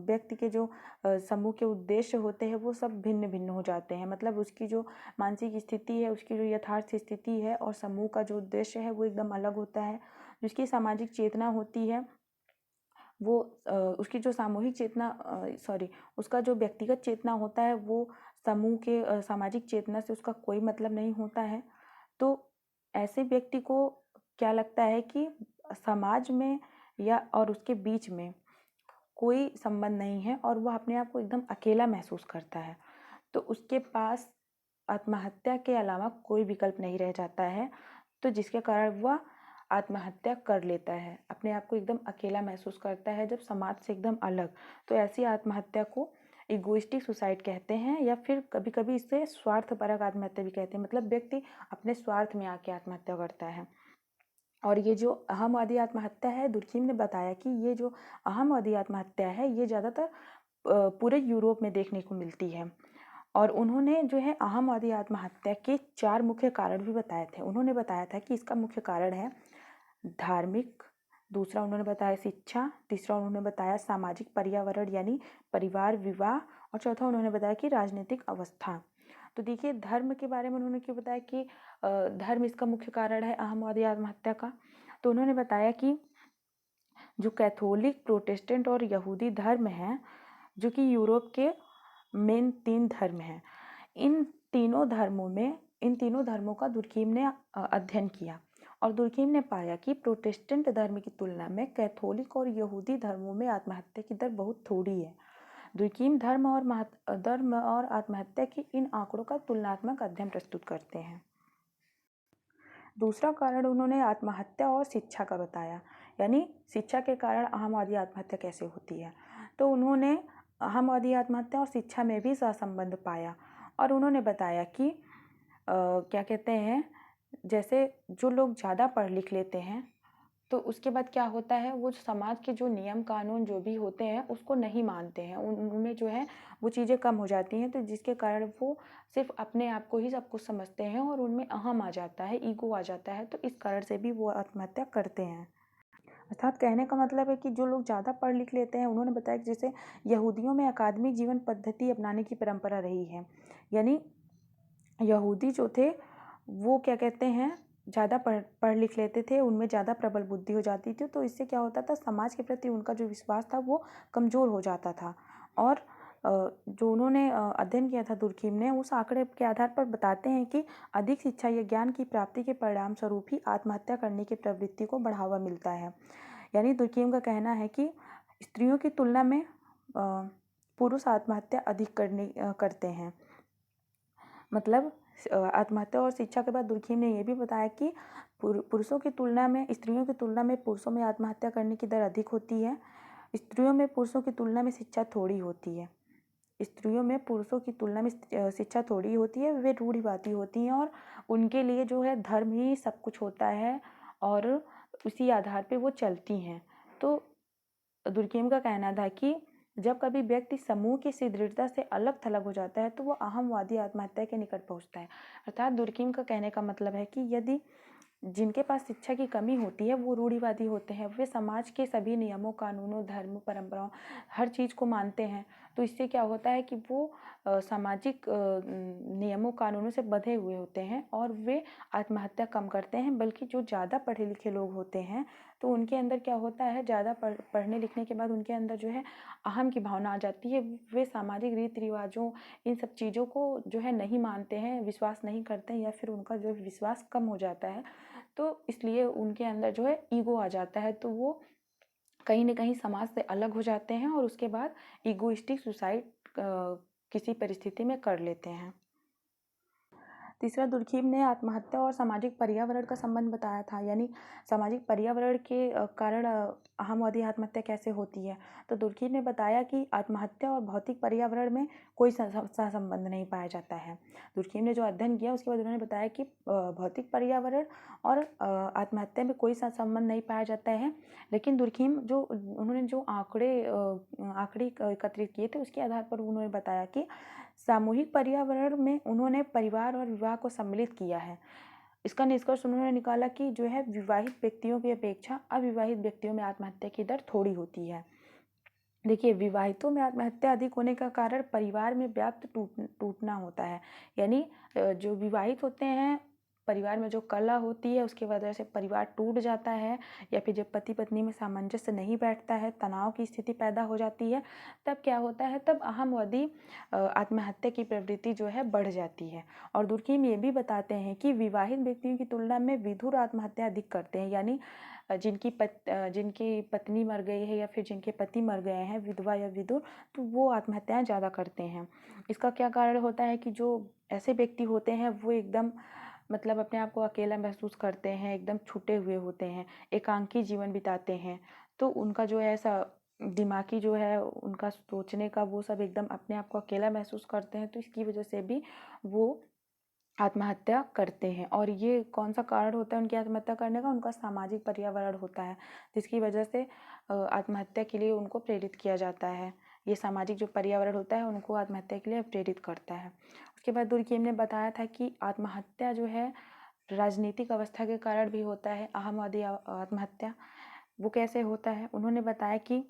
व्यक्ति के जो समूह के उद्देश्य होते हैं वो सब भिन्न भिन्न हो जाते हैं। मतलब उसकी जो मानसिक स्थिति है, उसकी जो यथार्थ स्थिति है और समूह का जो उद्देश्य है वो एकदम अलग होता है। जिसकी सामाजिक चेतना होती है वो उसकी जो सामूहिक चेतना उसका जो व्यक्तिगत चेतना होता है वो समूह के सामाजिक चेतना से उसका कोई मतलब नहीं होता है। तो ऐसे व्यक्ति को क्या लगता है कि समाज में या और उसके बीच में कोई संबंध नहीं है और वह अपने आप को एकदम अकेला महसूस करता है। तो उसके पास आत्महत्या के अलावा कोई विकल्प नहीं रह जाता है। तो जिसके कारण वह आत्महत्या कर लेता है, अपने आप को एकदम अकेला महसूस करता है जब समाज से एकदम अलग, तो ऐसी आत्महत्या को इगोइस्टिक सुसाइड कहते हैं, या फिर कभी कभी इसे स्वार्थपरक आत्महत्या भी कहते हैं। मतलब व्यक्ति अपने स्वार्थ में आके आत्महत्या करता है। और ये जो अहमवादी आत्महत्या है, दुर्खीम ने बताया कि ये जो अहमवादी आत्महत्या है ये ज़्यादातर पूरे यूरोप में देखने को मिलती है। और उन्होंने जो है अहमवादी आत्महत्या के 4 मुख्य कारण भी बताए थे। उन्होंने बताया था कि इसका मुख्य कारण है धार्मिक, दूसरा उन्होंने बताया शिक्षा, तीसरा उन्होंने बताया सामाजिक पर्यावरण यानी परिवार, विवाह, और चौथा उन्होंने बताया कि राजनीतिक अवस्था। तो देखिए, धर्म के बारे में उन्होंने क्यों बताया कि धर्म इसका मुख्य कारण है अहमवादी आत्महत्या का। तो उन्होंने बताया कि जो कैथोलिक, प्रोटेस्टेंट और यहूदी धर्म हैं, जो कि यूरोप के मेन 3 धर्म हैं, इन इन तीनों धर्मों का दुर्खीम ने अध्ययन किया, और दुर्खीम ने पाया कि प्रोटेस्टेंट धर्म की तुलना में कैथोलिक और यहूदी धर्मों में आत्महत्या की दर बहुत थोड़ी है। दुर्खीम धर्म और आत्महत्या के इन आंकड़ों का तुलनात्मक अध्ययन प्रस्तुत करते हैं। दूसरा कारण उन्होंने आत्महत्या और शिक्षा का बताया, यानी शिक्षा के कारण अहमवादी आत्महत्या कैसे होती है। तो उन्होंने अहमवादी आत्महत्या और शिक्षा में भी सहसंबंध पाया, और उन्होंने बताया कि क्या कहते हैं, जैसे जो लोग ज़्यादा पढ़ लिख लेते हैं तो उसके बाद क्या होता है, वो समाज के जो नियम कानून जो भी होते हैं उसको नहीं मानते हैं, उनमें जो है वो चीज़ें कम हो जाती हैं, तो जिसके कारण वो सिर्फ अपने आप को ही सब कुछ समझते हैं और उनमें अहम आ जाता है, ईगो आ जाता है, तो इस कारण से भी वो आत्महत्या करते हैं। अर्थात कहने का मतलब है कि जो लोग ज़्यादा पढ़ लिख लेते हैं, उन्होंने बताया कि जैसे यहूदियों में अकादमिक जीवन पद्धति अपनाने की परंपरा रही है, यानी यहूदी जो थे वो क्या कहते हैं, ज़्यादा पढ़ लिख लेते थे, उनमें ज़्यादा प्रबल बुद्धि हो जाती थी, तो इससे क्या होता था, समाज के प्रति उनका जो विश्वास था वो कमज़ोर हो जाता था। और जो उन्होंने अध्ययन किया था दुर्खीम ने, उस आंकड़े के आधार पर बताते हैं कि अधिक शिक्षा या ज्ञान की प्राप्ति के परिणाम स्वरूप ही आत्महत्या करने की प्रवृत्ति को बढ़ावा मिलता है। यानी दुर्खीम का कहना है कि स्त्रियों की तुलना में पुरुष आत्महत्या अधिक करते हैं। मतलब आत्महत्या और शिक्षा के बाद दुर्खीम ने यह भी बताया कि पुरुषों की तुलना में स्त्रियों की तुलना में पुरुषों में आत्महत्या करने की दर अधिक होती है। स्त्रियों में पुरुषों की तुलना में शिक्षा थोड़ी होती है। स्त्रियों में पुरुषों की तुलना में शिक्षा थोड़ी होती है, वे रूढ़िवादी होती हैं और उनके लिए जो है धर्म ही सब कुछ होता है और उसी आधार पे वो चलती हैं। तो दुर्खीम का कहना था कि जब कभी व्यक्ति समूह की सुदृढ़ता से अलग थलग हो जाता है तो वो अहमवादी आत्महत्या के निकट पहुंचता है। अर्थात दुर्खीम का कहने का मतलब है कि यदि जिनके पास शिक्षा की कमी होती है वो रूढ़िवादी होते हैं, वे समाज के सभी नियमों, कानूनों, धर्म, परंपराओं, हर चीज़ को मानते हैं। तो इससे क्या होता है कि वो सामाजिक नियमों, कानूनों से बंधे हुए होते हैं और वे आत्महत्या कम करते हैं। बल्कि जो ज़्यादा पढ़े लिखे लोग होते हैं तो उनके अंदर क्या होता है, ज़्यादा पढ़ने लिखने के बाद उनके अंदर जो है अहम की भावना आ जाती है। वे सामाजिक रीति रिवाजों, इन सब चीज़ों को जो है नहीं मानते हैं, विश्वास नहीं करते हैं, या फिर उनका जो विश्वास कम हो जाता है, तो इसलिए उनके अंदर जो है ईगो आ जाता है। तो वो कहीं न कहीं समाज से अलग हो जाते हैं और उसके बाद इगोइस्टिक सुसाइड किसी परिस्थिति में कर लेते हैं। तीसरा, दुर्खीम ने आत्महत्या और सामाजिक पर्यावरण का संबंध बताया था, यानी सामाजिक पर्यावरण के कारण अहमवादी आत्महत्या कैसे होती है। तो दुर्खीम ने बताया कि आत्महत्या और भौतिक पर्यावरण में कोई सहसंबंध नहीं पाया जाता है। दुर्खीम ने जो अध्ययन किया उसके बाद उन्होंने बताया कि भौतिक पर्यावरण और आत्महत्या में कोई सहसंबंध नहीं पाया जाता है। लेकिन दुर्खीम उन्होंने जो आंकड़े एकत्रित किए थे उसके आधार पर उन्होंने बताया कि सामूहिक पर्यावरण में उन्होंने परिवार और विवाह को सम्मिलित किया है। इसका निष्कर्ष उन्होंने निकाला कि जो है विवाहित व्यक्तियों की अपेक्षा अविवाहित व्यक्तियों में आत्महत्या की दर थोड़ी होती है। देखिए, विवाहितों में आत्महत्या अधिक होने का कारण परिवार में व्याप्त टूटना होता है। यानी जो विवाहित होते हैं, परिवार में जो कलह होती है उसकी वजह से परिवार टूट जाता है, या फिर जब पति पत्नी में सामंजस्य नहीं बैठता है, तनाव की स्थिति पैदा हो जाती है, तब क्या होता है, तब अहमवादी आत्महत्या की प्रवृत्ति जो है बढ़ जाती है। और दुर्खीम ये भी बताते हैं कि विवाहित व्यक्तियों की तुलना में विधुर आत्महत्या अधिक करते हैं, यानी जिनकी पत्नी मर गई है या फिर जिनके पति मर गए हैं, विधवा या विधुर, तो वो आत्महत्याएं ज़्यादा करते हैं। इसका क्या कारण होता है कि जो ऐसे व्यक्ति होते हैं वो एकदम मतलब अपने आप को अकेला महसूस करते हैं, एकदम छूटे हुए होते हैं, एकांकी जीवन बिताते हैं। तो उनका जो है ऐसा दिमागी जो है उनका सोचने का वो सब एकदम अपने आप को अकेला महसूस करते हैं, तो इसकी वजह से भी वो आत्महत्या करते हैं। और ये कौन सा कारण होता है उनकी आत्महत्या करने का? उनका सामाजिक पर्यावरण होता है, जिसकी वजह से आत्महत्या के लिए उनको प्रेरित किया जाता है। ये सामाजिक जो पर्यावरण होता है उनको आत्महत्या के लिए प्रेरित करता है। उसके बाद दुर्कहेम ने बताया था कि आत्महत्या जो है राजनीतिक अवस्था के कारण भी होता है, अहमवादी आत्महत्या। वो कैसे होता है? उन्होंने बताया कि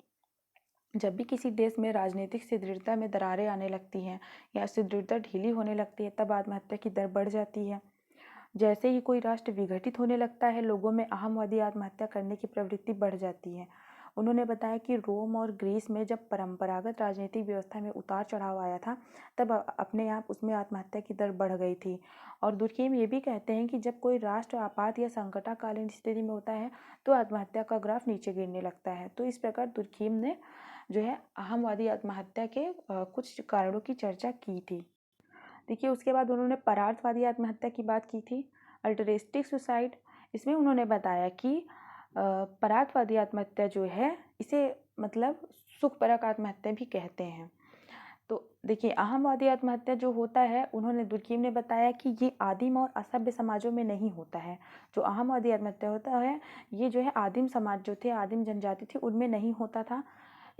जब भी किसी देश में राजनीतिक सुदृढ़ता में दरारें आने लगती हैं या सुदृढ़ता ढीली होने लगती है, तब आत्महत्या की दर बढ़ जाती है। जैसे ही कोई राष्ट्र विघटित होने लगता है, लोगों में अहमवादी आत्महत्या करने की प्रवृत्ति बढ़ जाती है। उन्होंने बताया कि रोम और ग्रीस में जब परंपरागत राजनीतिक व्यवस्था में उतार चढ़ाव आया था, तब अपने आप उसमें आत्महत्या की दर बढ़ गई थी। और दुर्कहेम ये भी कहते हैं कि जब कोई राष्ट्र आपात या संकटाकालीन स्थिति में होता है, तो आत्महत्या का ग्राफ नीचे गिरने लगता है। तो इस प्रकार दुर्कहेम ने जो है अहमवादी आत्महत्या के कुछ कारणों की चर्चा की थी। देखिए, उसके बाद उन्होंने परार्थवादी आत्महत्या की बात की थी, अल्टरिस्टिक सुसाइड। इसमें उन्होंने बताया कि परार्थवादी आत्महत्या जो है इसे मतलब सुखपरक आत्महत्या भी कहते हैं। तो देखिए, अहमवादी आत्महत्या जो होता है, उन्होंने दुर्कहेम ने बताया कि ये आदिम और असभ्य समाजों में नहीं होता है। जो अहमवादी आत्महत्या होता है, ये जो है आदिम समाज जो थे, आदिम जनजाति थी, उनमें नहीं होता था।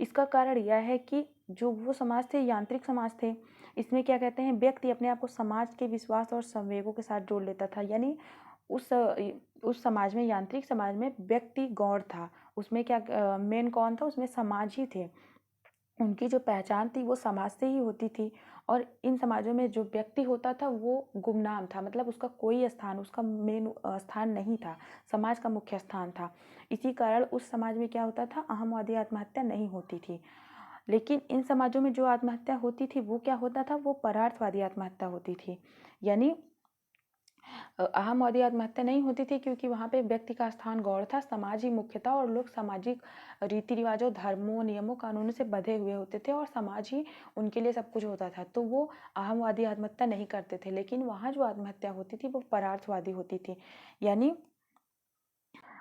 इसका कारण यह है कि जो वो समाज थे, यांत्रिक समाज थे। इसमें क्या कहते हैं, व्यक्ति अपने आप को समाज के विश्वास और संवेगों के साथ जोड़ लेता था। यानी उस समाज में, यांत्रिक समाज में व्यक्ति गौण था। उसमें क्या मेन कौन था? उसमें समाज ही थे। उनकी जो पहचान थी वो समाज से ही होती थी। और इन समाजों में जो व्यक्ति होता था वो गुमनाम था, मतलब उसका कोई स्थान, उसका मेन स्थान नहीं था, समाज का मुख्य स्थान था। इसी कारण उस समाज में क्या होता था, अहमवादी आत्महत्या नहीं होती थी। लेकिन इन समाजों में जो आत्महत्या होती थी वो क्या होता था, वो परार्थवादी आत्महत्या होती थी। यानी अहमवादी आत्महत्या नहीं होती थी, क्योंकि वहाँ पे व्यक्ति का स्थान गौण था, समाज ही मुख्य था, और लोग सामाजिक रीति रिवाजों, धर्मों, नियमों, कानूनों से बंधे हुए होते थे, और समाज ही उनके लिए सब कुछ होता था। तो वो अहमवादी आत्महत्या नहीं करते थे। लेकिन वहाँ जो आत्महत्या होती थी वो परार्थवादी होती थी। यानी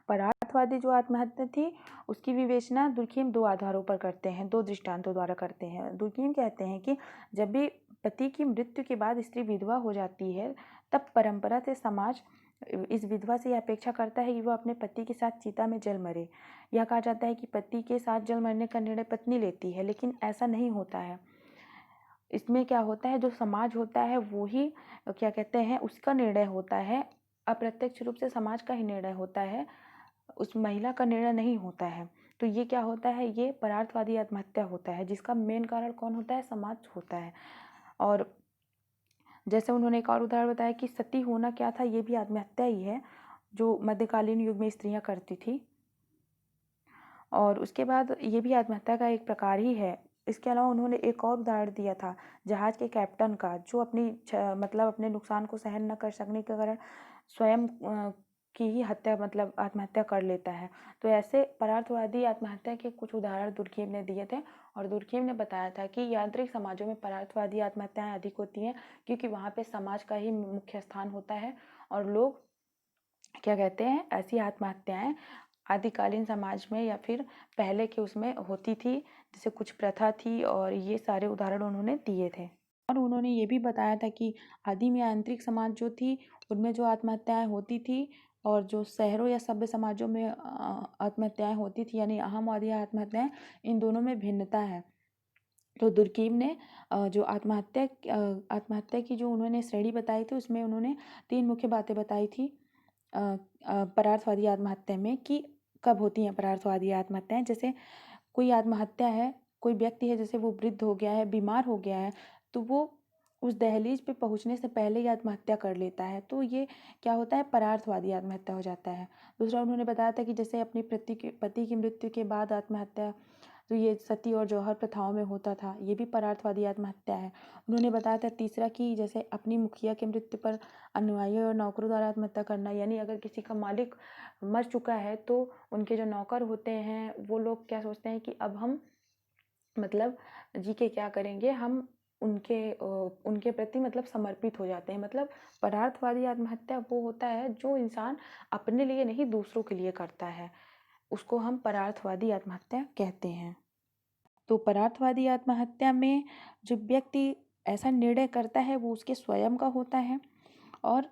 परार्थवादी जो आत्महत्या थी उसकी विवेचना दुर्कहेम दो आधारों पर करते हैं, दो दृष्टांतों द्वारा करते हैं। दुर्कहेम कहते हैं कि जब भी पति की मृत्यु के बाद स्त्री विधवा हो जाती है, तब परंपरा से समाज इस विधवा से यह अपेक्षा करता है कि वह अपने पति के साथ चिता में जल मरे। यह कहा जाता है कि पति के साथ जल मरने का निर्णय पत्नी लेती है, लेकिन ऐसा नहीं होता है। इसमें क्या होता है, जो समाज होता है वो ही क्या कहते हैं, उसका निर्णय होता है। अप्रत्यक्ष रूप से समाज का ही निर्णय होता है, उस महिला का निर्णय नहीं होता है। तो ये क्या होता है, ये परार्थवादी आत्महत्या होता है, जिसका मेन कारण कौन होता है, समाज होता है। और जैसे उन्होंने एक और उदाहरण बताया कि सती होना क्या था, ये भी आत्महत्या ही है, जो मध्यकालीन युग में स्त्रियां करती थी। और उसके बाद ये भी आत्महत्या का एक प्रकार ही है। इसके अलावा उन्होंने एक और उदाहरण दिया था जहाज के कैप्टन का, जो मतलब अपने नुकसान को सहन न कर सकने के कारण स्वयं की ही हत्या, मतलब आत्महत्या कर लेता है। तो ऐसे परार्थवादी आत्महत्या के कुछ उदाहरण दुर्कहेम ने दिए थे। और दुर्कहेम ने बताया था कि यांत्रिक समाजों में परार्थवादी आत्महत्याएं अधिक होती हैं, क्योंकि वहाँ पे समाज का ही मुख्य स्थान होता है, और लोग क्या कहते हैं, ऐसी आत्महत्याएं आदिकालीन समाज में या फिर पहले के उसमें होती थी, जैसे कुछ प्रथा थी। और ये सारे उदाहरण उन्होंने दिए थे। और उन्होंने ये भी बताया था कि आदिम या आंतरिक समाज जो थी उनमें जो आत्महत्याएं होती थी, और जो शहरों या सभ्य समाजों में आत्महत्याएं होती थी, यानी अहमवादी आत्महत्याएं, इन दोनों में भिन्नता है। तो दुर्कहेम ने जो आत्महत्या की जो उन्होंने श्रेणी बताई थी, उसमें उन्होंने तीन मुख्य बातें बताई थी परार्थवादी आत्महत्या में, कि कब होती हैं परार्थवादी आत्महत्याएं। जैसे कोई आत्महत्या है, कोई व्यक्ति है, जैसे वो वृद्ध हो गया है, बीमार हो गया है, तो वो उस दहलीज पे पहुंचने से पहले ही आत्महत्या कर लेता है, तो ये क्या होता है, परार्थवादी आत्महत्या हो जाता है। दूसरा उन्होंने बताया था कि जैसे अपने पति की मृत्यु के बाद आत्महत्या, तो ये सती और जौहर प्रथाओं में होता था, ये भी परार्थवादी आत्महत्या है। उन्होंने बताया था तीसरा कि जैसे अपनी मुखिया की मृत्यु पर अनुयायियों और नौकरों द्वारा आत्महत्या करना, यानी अगर किसी का मालिक मर चुका है तो उनके जो नौकर होते हैं वो लोग क्या सोचते हैं कि अब हम मतलब जी के क्या करेंगे, हम उनके प्रति मतलब समर्पित हो जाते हैं। मतलब परार्थवादी आत्महत्या वो होता है जो इंसान अपने लिए नहीं दूसरों के लिए करता है, उसको हम परार्थवादी आत्महत्या कहते हैं। तो परार्थवादी आत्महत्या में जो व्यक्ति ऐसा निर्णय करता है वो उसके स्वयं का होता है, और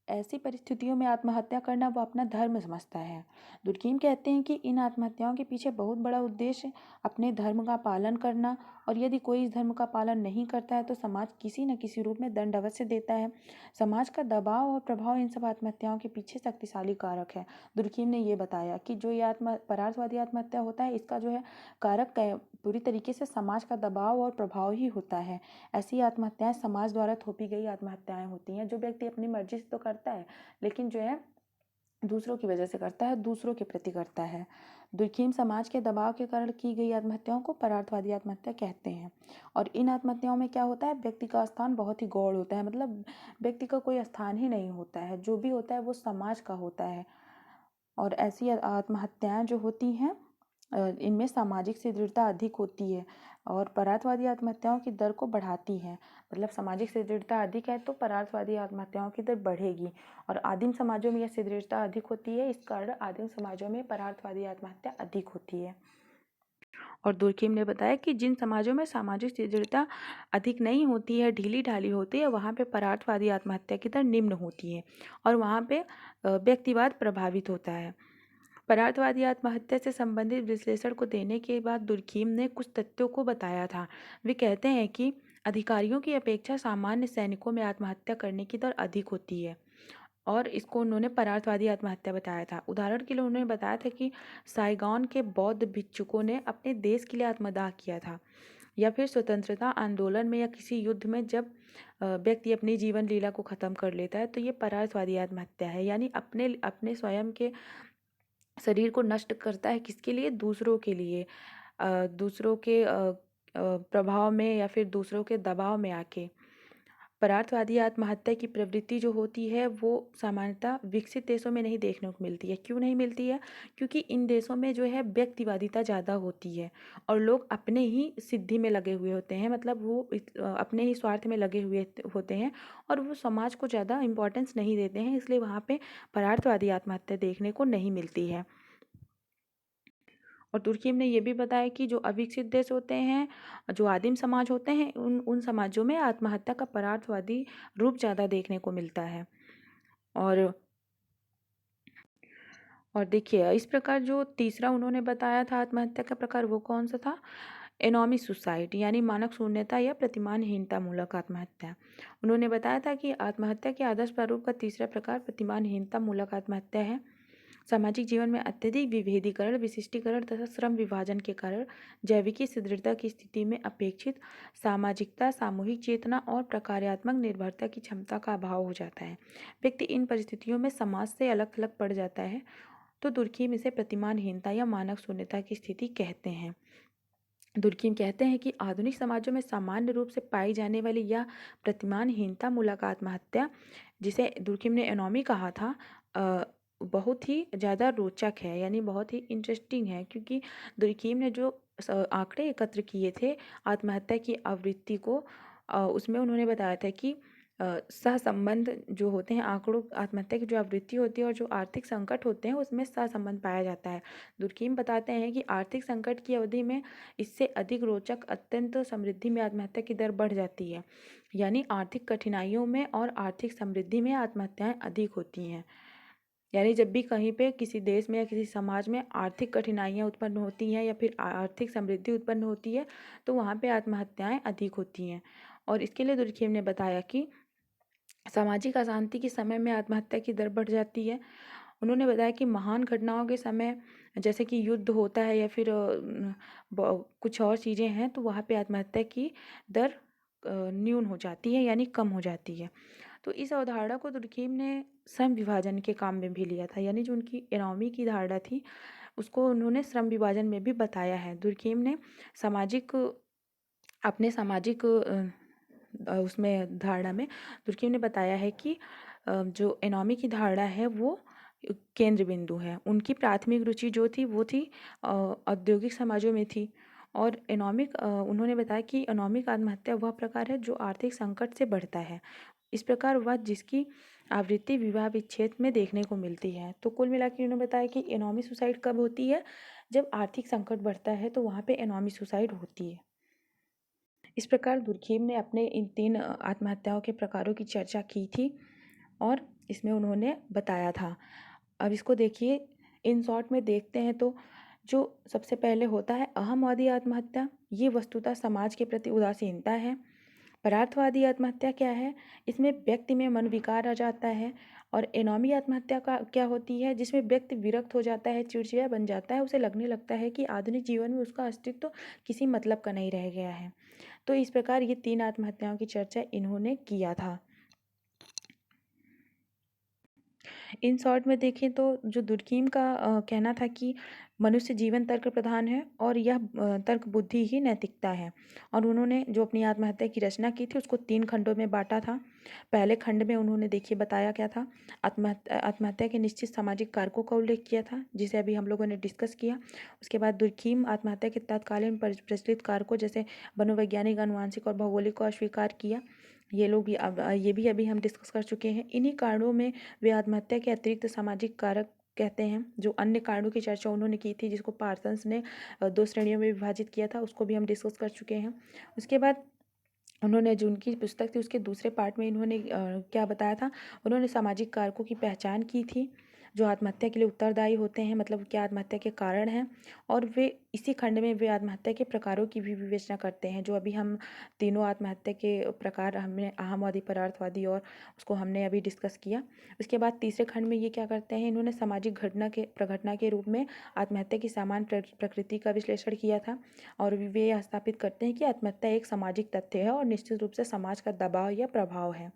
ऐसी परिस्थितियों में आत्महत्या करना वो अपना धर्म समझता है। दुर्कीम कहते हैं कि इन आत्महत्याओं के पीछे बहुत बड़ा उद्देश्य अपने धर्म का पालन करना, और यदि कोई इस धर्म का पालन नहीं करता है तो समाज किसी न किसी रूप में दंड अवश्य देता है। समाज का दबाव और प्रभाव इन सब आत्महत्याओं के पीछे शक्तिशाली कारक है। दुर्कीम ने ये बताया कि जो ये परार्थवादी आत्महत्या होता है, इसका जो है कारक पूरी तरीके से समाज का दबाव और प्रभाव ही होता है। ऐसी आत्महत्याएं समाज द्वारा थोपी गई आत्महत्याएं होती हैं, जो व्यक्ति अपनी मर्जी से तो करता है लेकिन जो है दूसरों की वजह से करता है, दूसरों के प्रति करता है। दुर्खीम समाज के दबाव के कारण की गई आत्महत्याओं को परार्थवादी आत्महत्या कहते हैं। और इन आत्महत्याओं में क्या होता है, व्यक्ति का स्थान बहुत ही गौण होता है, मतलब व्यक्ति का कोई स्थान ही नहीं होता है, जो भी होता है वो समाज का होता है। और ऐसी आत्महत्याएं जो होती हैं इनमें सामाजिक सुदृढ़ता अधिक होती है और परार्थवादी आत्महत्याओं की दर को बढ़ाती है। मतलब सामाजिक सुदृढ़ता अधिक है तो परार्थवादी आत्महत्याओं की दर बढ़ेगी, और आदिम समाजों में यह सुदृढ़ता अधिक होती है, इस कारण आदिम समाजों में परार्थवादी आत्महत्या अधिक होती है। और दुर्कीम ने बताया कि जिन समाजों में सामाजिक सुदृढ़ता अधिक नहीं होती है, ढीली ढाली होती है, वहाँ पे परार्थवादी आत्महत्या की दर निम्न होती है और वहाँ पे व्यक्तिवाद प्रभावित होता है। परार्थवादी आत्महत्या से संबंधित विश्लेषण को देने के बाद दुर्कीम ने कुछ तथ्यों को बताया था। वे कहते हैं कि अधिकारियों की अपेक्षा सामान्य सैनिकों में आत्महत्या करने की दर अधिक होती है, और इसको उन्होंने परार्थवादी आत्महत्या बताया था। उदाहरण के लिए उन्होंने बताया था कि साइगॉन के बौद्ध भिक्षुकों ने अपने देश के लिए आत्मदाह किया था, या फिर स्वतंत्रता आंदोलन में या किसी युद्ध में जब व्यक्ति अपनी जीवन लीला को ख़त्म कर लेता है तो ये परार्थवादी आत्महत्या है, यानी अपने अपने स्वयं के शरीर को नष्ट करता है, किसके लिए, दूसरों के लिए, दूसरों के प्रभाव में या फिर दूसरों के दबाव में आके। परार्थवादी आत्महत्या की प्रवृत्ति जो होती है वो सामान्यतः विकसित देशों में नहीं देखने को मिलती है। क्यों नहीं मिलती है? क्योंकि इन देशों में जो है व्यक्तिवादिता ज़्यादा होती है और लोग अपने ही सिद्धि में लगे हुए होते हैं, मतलब वो अपने ही स्वार्थ में लगे हुए होते हैं और वो समाज को ज़्यादा इम्पोर्टेंस नहीं देते हैं, इसलिए वहाँ पे परार्थवादी आत्महत्या देखने को नहीं मिलती है। और तुर्की ने ये भी बताया कि जो अविकसित देश होते हैं, जो आदिम समाज होते हैं, उन समाजों में आत्महत्या का परार्थवादी रूप ज़्यादा देखने को मिलता है। और देखिए इस प्रकार जो तीसरा उन्होंने बताया था आत्महत्या का प्रकार, वो कौन सा था, एनॉमी सुसाइड, यानी मानक शून्यता या प्रतिमानहीनता मूलक आत्महत्या। उन्होंने बताया था कि आत्महत्या के आदर्श प्रारूप का तीसरा प्रकार प्रतिमानहीनता मूलक आत्महत्या है। सामाजिक जीवन में अत्यधिक विभेदीकरण, विशिष्टीकरण तथा श्रम विभाजन के कारण जैविकी सुदृढ़ता की स्थिति में अपेक्षित सामाजिकता, सामूहिक चेतना और प्रकार्यात्मक निर्भरता की क्षमता का अभाव हो जाता है। व्यक्ति इन परिस्थितियों में समाज से अलग थलग पड़ जाता है, तो दुर्कीम इसे प्रतिमानहीनता या मानक शून्यता की स्थिति कहते हैं। दुर्कीम कहते हैं कि आधुनिक समाजों में सामान्य रूप से पाई जाने वाली यह प्रतिमानहीनता मूलक आत्महत्या, जिसे दुर्कीम ने एनॉमी कहा था, बहुत ही ज़्यादा रोचक है, यानी बहुत ही इंटरेस्टिंग है, क्योंकि दुर्कीम ने जो आंकड़े एकत्र किए थे आत्महत्या की आवृत्ति को, उसमें उन्होंने बताया था कि सहसंबंध जो होते हैं, आंकड़ों आत्महत्या की जो आवृत्ति होती है और जो आर्थिक संकट होते हैं उसमें सहसंबंध पाया जाता है। दुर्कीम बताते हैं कि आर्थिक संकट की अवधि में इससे अधिक रोचक अत्यंत समृद्धि में आत्महत्या की दर बढ़ जाती है, यानी आर्थिक कठिनाइयों में और आर्थिक समृद्धि में आत्महत्याएं अधिक होती हैं। यानी जब भी कहीं पे किसी देश में या किसी समाज में आर्थिक कठिनाइयाँ उत्पन्न होती हैं या फिर आर्थिक समृद्धि उत्पन्न होती है तो वहाँ पे आत्महत्याएं अधिक होती हैं। और इसके लिए दुर्खीम ने बताया कि सामाजिक अशांति के समय में आत्महत्या की दर बढ़ जाती है। उन्होंने बताया कि महान घटनाओं के समय, जैसे कि युद्ध होता है या फिर कुछ और चीज़ें हैं, तो वहाँ पे आत्महत्या की दर न्यून हो जाती है, यानी कम हो जाती है। तो इस अवधारणा को दुर्कीम ने श्रम विभाजन के काम में भी लिया था, यानी जो उनकी एनॉमी की धारणा थी उसको उन्होंने श्रम विभाजन में भी बताया है। दुर्कीम ने सामाजिक अपने सामाजिक उसमें धारणा में दुर्कीम ने बताया है कि जो एनॉमी की धारणा है वो केंद्र बिंदु है। उनकी प्राथमिक रुचि जो थी वो थी औद्योगिक समाजों में थी, और उन्होंने बताया कि अनोमिक आत्महत्या वह प्रकार है जो आर्थिक संकट से बढ़ता है। इस प्रकार वह जिसकी आवृत्ति विवाह विच्छेद में देखने को मिलती है। तो कुल मिला के उन्होंने बताया कि एनोमी सुसाइड कब होती है, जब आर्थिक संकट बढ़ता है तो वहाँ पे एनोमी सुसाइड होती है। इस प्रकार दुर्खीम ने अपने इन 3 आत्महत्याओं के प्रकारों की चर्चा की थी और इसमें उन्होंने बताया था। अब इसको देखिए, इन शॉर्ट में देखते हैं तो जो सबसे पहले होता है अहमवादी आत्महत्या, ये वस्तुतः समाज के प्रति उदासीनता है। परार्थवादी आत्महत्या क्या है, इसमें व्यक्ति में मनोविकार आ जाता है। और एनोमी आत्महत्या का क्या होती है, जिसमें व्यक्ति विरक्त हो जाता है, चिड़चिड़ा बन जाता है, उसे लगने लगता है कि आधुनिक जीवन में उसका अस्तित्व किसी मतलब का नहीं रह गया है। तो इस प्रकार ये 3 आत्महत्याओं की चर्चा इन्होंने किया था। इन शॉर्ट में देखें तो जो दुर्कीम का कहना था कि मनुष्य जीवन तर्क प्रधान है और यह तर्क बुद्धि ही नैतिकता है। और उन्होंने जो अपनी आत्महत्या की रचना की थी उसको 3 खंडों में बांटा था। पहले खंड में उन्होंने देखिए बताया क्या था, आत्महत्या के निश्चित सामाजिक कारकों का उल्लेख किया था, जिसे अभी हम लोगों ने डिस्कस किया। उसके बाद दुर्कीम आत्महत्या के तत्कालीन प्रचलित कारकों जैसे मनोवैज्ञानिक, आनुवांशिक और भौगोलिक को अस्वीकार किया। ये लोग भी अब ये भी अभी हम डिस्कस कर चुके हैं। इन्हीं कारणों में वे आत्महत्या के अतिरिक्त सामाजिक कारक कहते हैं। जो अन्य कारणों की चर्चा उन्होंने की थी, जिसको पार्सन्स ने 2 श्रेणियों में विभाजित किया था, उसको भी हम डिस्कस कर चुके हैं। उसके बाद उन्होंने जो उनकी पुस्तक थी उसके दूसरे पार्ट में इन्होंने क्या बताया था, उन्होंने सामाजिक कारकों की पहचान की थी जो आत्महत्या के लिए उत्तरदायी होते हैं, मतलब क्या आत्महत्या के कारण हैं। और वे इसी खंड में वे आत्महत्या के प्रकारों की भी विवेचना करते हैं, जो अभी हम तीनों आत्महत्या के प्रकार हमने अहमवादी, परार्थवादी और उसको हमने अभी डिस्कस किया। उसके बाद तीसरे खंड में ये क्या करते हैं, इन्होंने सामाजिक प्रघटना के रूप में आत्महत्या की सामान्य प्रकृति का विश्लेषण किया था। और वे यह स्थापित करते हैं कि आत्महत्या एक सामाजिक तथ्य है और निश्चित रूप से समाज का दबाव या प्रभाव है।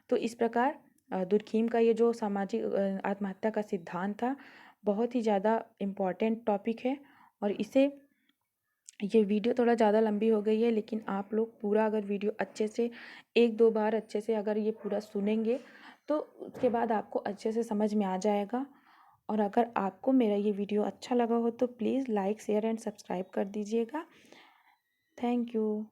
तो इस प्रकार दुर्खीम का ये जो सामाजिक आत्महत्या का सिद्धांत था, बहुत ही ज़्यादा इम्पॉर्टेंट टॉपिक है। और इसे ये वीडियो थोड़ा ज़्यादा लंबी हो गई है, लेकिन आप लोग पूरा अगर वीडियो अच्छे से 1-2 बार अच्छे से अगर ये पूरा सुनेंगे तो उसके बाद आपको अच्छे से समझ में आ जाएगा। और अगर आपको मेरा ये वीडियो अच्छा लगा हो तो please like, share and subscribe कर दीजिएगा। Thank you.